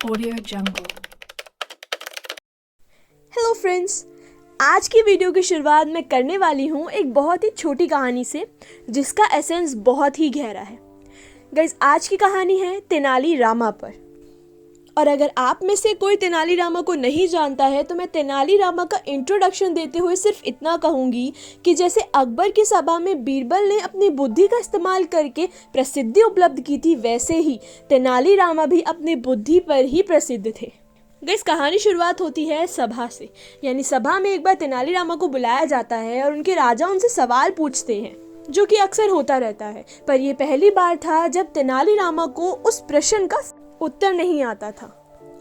Audio Jungle। Hello friends, आज की video की शुरुआत मैं करने वाली हूँ एक बहुत ही छोटी कहानी से जिसका एसेंस बहुत ही गहरा है। गाइस, आज की कहानी है तेनाली रामा पर। और अगर आप में से कोई तेनाली रामा को नहीं जानता है तो मैं तेनाली रामा का इंट्रोडक्शन देते हुए सिर्फ इतना कहूँगी कि जैसे अकबर की सभा में बीरबल ने अपनी बुद्धि का इस्तेमाल करके प्रसिद्धि उपलब्ध की थी, वैसे ही तेनाली रामा भी अपनी बुद्धि पर ही प्रसिद्ध थे। गाइस, कहानी शुरुआत होती है सभा से। यानी सभा में एक बार तेनाली रामा को बुलाया जाता है और उनके राजा उनसे सवाल पूछते हैं, जो कि अक्सर होता रहता है। पर यह पहली बार था जब तेनाली रामा को उस प्रश्न का उत्तर नहीं आता था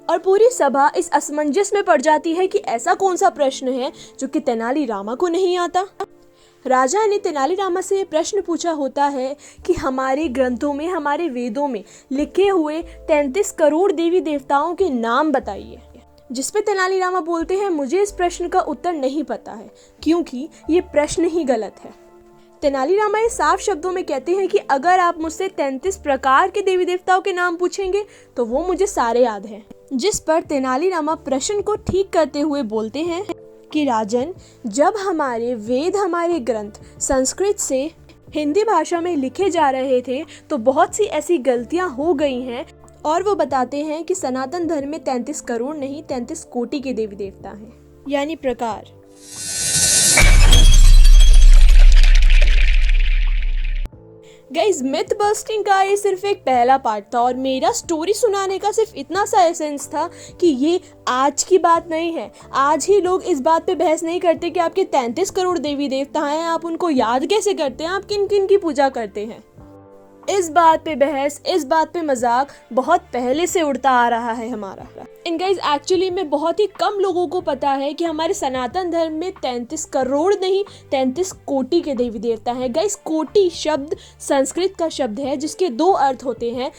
और पूरी सभा इस असमंजस में पड़ जाती है कि ऐसा कौन सा प्रश्न है जो कि तेनाली रामा को नहीं आता। राजा ने तेनाली रामा से प्रश्न पूछा होता है कि हमारे ग्रंथों में, हमारे वेदों में लिखे हुए 33 करोड़ देवी देवताओं के नाम बताइए। जिस पे तेनाली रामा बोलते हैं, मुझे इस प्रश्न का उत्तर नहीं पता है क्योंकि ये प्रश्न ही गलत है। तेनाली रामा ये साफ शब्दों में कहते हैं कि अगर आप मुझसे 33 प्रकार के देवी देवताओं के नाम पूछेंगे तो वो मुझे सारे याद हैं। जिस पर तेनाली रामा प्रश्न को ठीक करते हुए बोलते हैं कि राजन, जब हमारे वेद, हमारे ग्रंथ संस्कृत से हिंदी भाषा में लिखे जा रहे थे तो बहुत सी ऐसी गलतियां हो गई हैं। और वो बताते हैं कि सनातन धर्म में 33 करोड़ नहीं 33 कोटि के देवी देवता हैं, यानी प्रकार। गाइज, मिथ बस्टिंग का ये सिर्फ एक पहला पार्ट था और मेरा स्टोरी सुनाने का सिर्फ इतना सा एसेंस था कि ये आज की बात नहीं है। आज ही लोग इस बात पे बहस नहीं करते कि आपके 33 करोड़ देवी देवता हैं, आप उनको याद कैसे करते हैं, आप किन किन की पूजा करते हैं। इस बात पे बहस, इस बात पे मजाक बहुत पहले से उड़ता आ रहा है हमारा। इन गाइज, एक्चुअली में बहुत ही कम लोगों को पता है कि हमारे सनातन धर्म में 33 करोड़ नहीं 33 कोटि के देवी देवता हैं। गाइज, कोटि शब्द संस्कृत का शब्द है जिसके दो अर्थ होते हैं।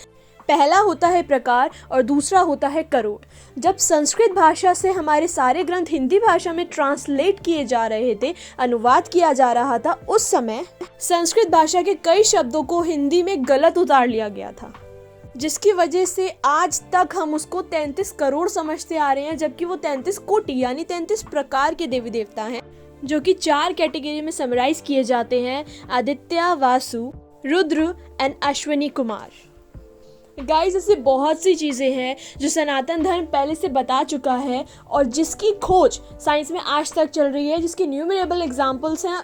पहला होता है प्रकार और दूसरा होता है करोड़। जब संस्कृत भाषा से हमारे सारे ग्रंथ हिंदी भाषा में ट्रांसलेट किए जा रहे थे, अनुवाद किया जा रहा था, उस समय संस्कृत भाषा के कई शब्दों को हिंदी में गलत उतार लिया गया था, जिसकी वजह से आज तक हम उसको 33 करोड़ समझते आ रहे हैं, जबकि वो 33 कोटि यानी 33 प्रकार के देवी देवता हैं, जो कि 4 कैटेगरी में समराइज किए जाते हैं: आदित्य, वासु, रुद्र एंड अश्विनी कुमार। गाइस, ऐसी बहुत सी चीज़ें हैं जो सनातन धर्म पहले से बता चुका है और जिसकी खोज साइंस में आज तक चल रही है, जिसके न्यूमरेबल एग्जाम्पल्स हैं।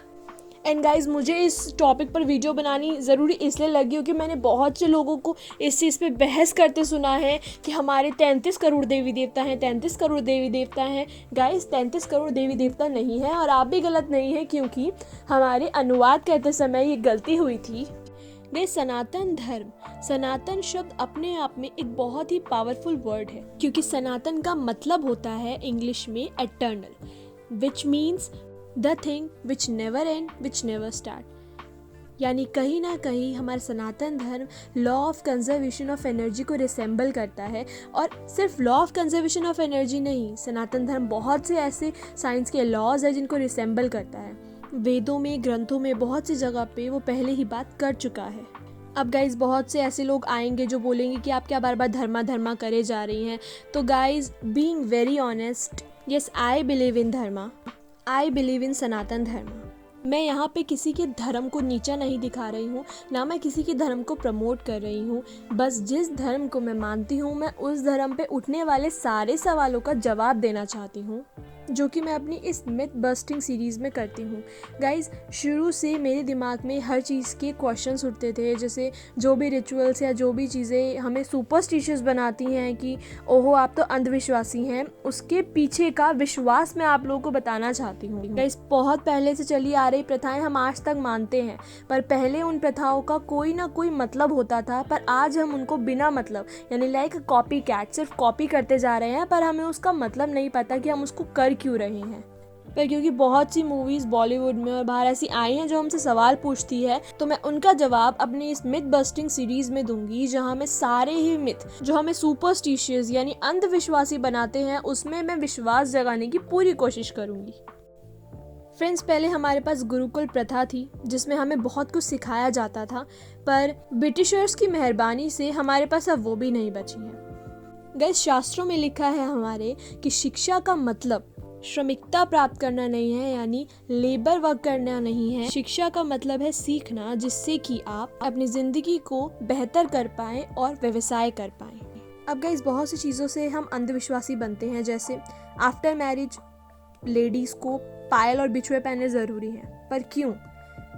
एंड गाइस, मुझे इस टॉपिक पर वीडियो बनानी ज़रूरी इसलिए लगी क्योंकि मैंने बहुत से लोगों को इस चीज़ पे बहस करते सुना है कि हमारे 33 करोड़ देवी देवता हैं, 33 करोड़ देवी देवता हैं। गाइस, 33 करोड़ देवी देवता नहीं है और आप भी गलत नहीं है, क्योंकि हमारे अनुवाद करते समय ये गलती हुई थी। वे सनातन धर्म, सनातन शब्द अपने आप में एक बहुत ही पावरफुल वर्ड है, क्योंकि सनातन का मतलब होता है इंग्लिश में eternal, which means the thing which never and which never start. यानी कहीं ना कहीं हमारा सनातन धर्म law of conservation of energy को रिसेंबल करता है। और सिर्फ law of conservation of energy नहीं, सनातन धर्म बहुत से ऐसे साइंस के लॉज है जिनको रिसेंबल करता है। वेदों में, ग्रंथों में बहुत सी जगह पे वो पहले ही बात कर चुका है। अब गाइज, बहुत से ऐसे लोग आएंगे जो बोलेंगे कि आप क्या बार बार धर्मा करे जा रही हैं। तो guys, being very honest, yes, I believe in dharma, I believe in Sanatan Dharma. मैं यहाँ पे किसी के धर्म को नीचा नहीं दिखा रही हूँ, ना मैं किसी के धर्म को प्रमोट कर रही हूँ। बस जिस धर्म को मैं मानती हूँ, मैं उस धर्म पे उठने वाले सारे सवालों का जवाब देना चाहती हूँ, जो कि मैं अपनी इस मिथ बस्टिंग सीरीज़ में करती हूँ। गाइज, शुरू से मेरे दिमाग में हर चीज़ के क्वेश्चंस उठते थे, जैसे जो भी रिचुअल्स या जो भी चीज़ें हमें सुपरस्टिशियस बनाती हैं कि ओहो आप तो अंधविश्वासी हैं, उसके पीछे का विश्वास मैं आप लोगों को बताना चाहती हूँ। गाइज, बहुत पहले से चली आ रही प्रथाएं हम आज तक मानते हैं, पर पहले उन प्रथाओं का कोई ना कोई मतलब होता था, पर आज हम उनको बिना मतलब यानी लाइक कॉपी कैट, सिर्फ कॉपी करते जा रहे हैं, पर हमें उसका मतलब नहीं पता कि हम उसको कर क्यों रहे हैं। पर क्योंकि बहुत सी मूवीज़ बॉलीवुड में और बाहर ऐसी आई हैं जो हमसे सवाल पूछती है, तो मैं उनका जवाब अपनी इस मिथ बस्टिंग सीरीज में दूंगी, जहां मैं सारे ही मिथ जो हमें सुपरस्टिशियस यानी अंधविश्वासी बनाते हैं उसमें मैं विश्वास जगाने की पूरी कोशिश करूंगी। फ्रेंड्स, पहले हमारे पास गुरुकुल प्रथा थी जिसमें हमें बहुत कुछ सिखाया जाता था, पर ब्रिटिशर्स की मेहरबानी से हमारे पास अब वो भी नहीं बची है। गाइस शास्त्रों में लिखा है हमारे कि शिक्षा का मतलब श्रमिकता प्राप्त करना नहीं है, यानी लेबर वर्क करना नहीं है। शिक्षा का मतलब है सीखना, जिससे कि आप अपनी जिंदगी को बेहतर कर पाएं और व्यवसाय कर पाएं। अब गाइस बहुत सी चीज़ों से हम अंधविश्वासी बनते हैं, जैसे आफ्टर मैरिज लेडीज़ को पायल और बिछुए पहनने ज़रूरी हैं, पर क्यों?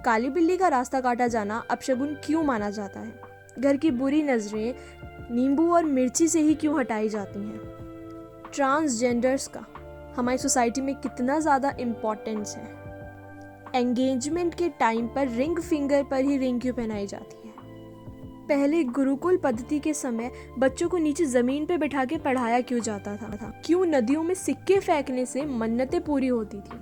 काली बिल्ली का रास्ता काटा जाना अपशगुन क्यों माना जाता है? घर की बुरी नज़रें नींबू और मिर्ची से ही क्यों हटाई जाती हैं? ट्रांसजेंडर्स का हमारी सोसाइटी में कितना ज़्यादा इम्पोर्टेंस है? एंगेजमेंट के टाइम पर रिंग फिंगर पर ही रिंग क्यों पहनाई जाती है? पहले गुरुकुल पद्धति के समय बच्चों को नीचे ज़मीन पे बिठा के पढ़ाया क्यों जाता था? क्यों नदियों में सिक्के फेंकने से मन्नतें पूरी होती थी?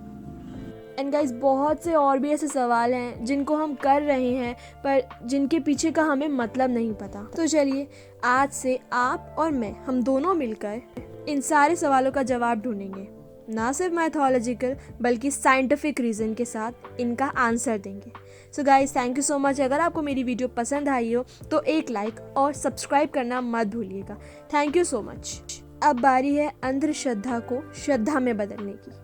एंड गाइस बहुत से और भी ऐसे सवाल हैं जिनको हम कर रहे हैं, पर जिनके पीछे का हमें मतलब नहीं पता। तो चलिए आज से आप और मैं, हम दोनों मिलकर इन सारे सवालों का जवाब ढूंढेंगे, ना सिर्फ मैथोलॉजिकल बल्कि साइंटिफिक रीज़न के साथ इनका आंसर देंगे। So guys thank you so much. अगर आपको मेरी वीडियो पसंद आई हो तो एक लाइक और सब्सक्राइब करना मत भूलिएगा। Thank you so much. अब बारी है अंधश्रद्धा को श्रद्धा में बदलने की।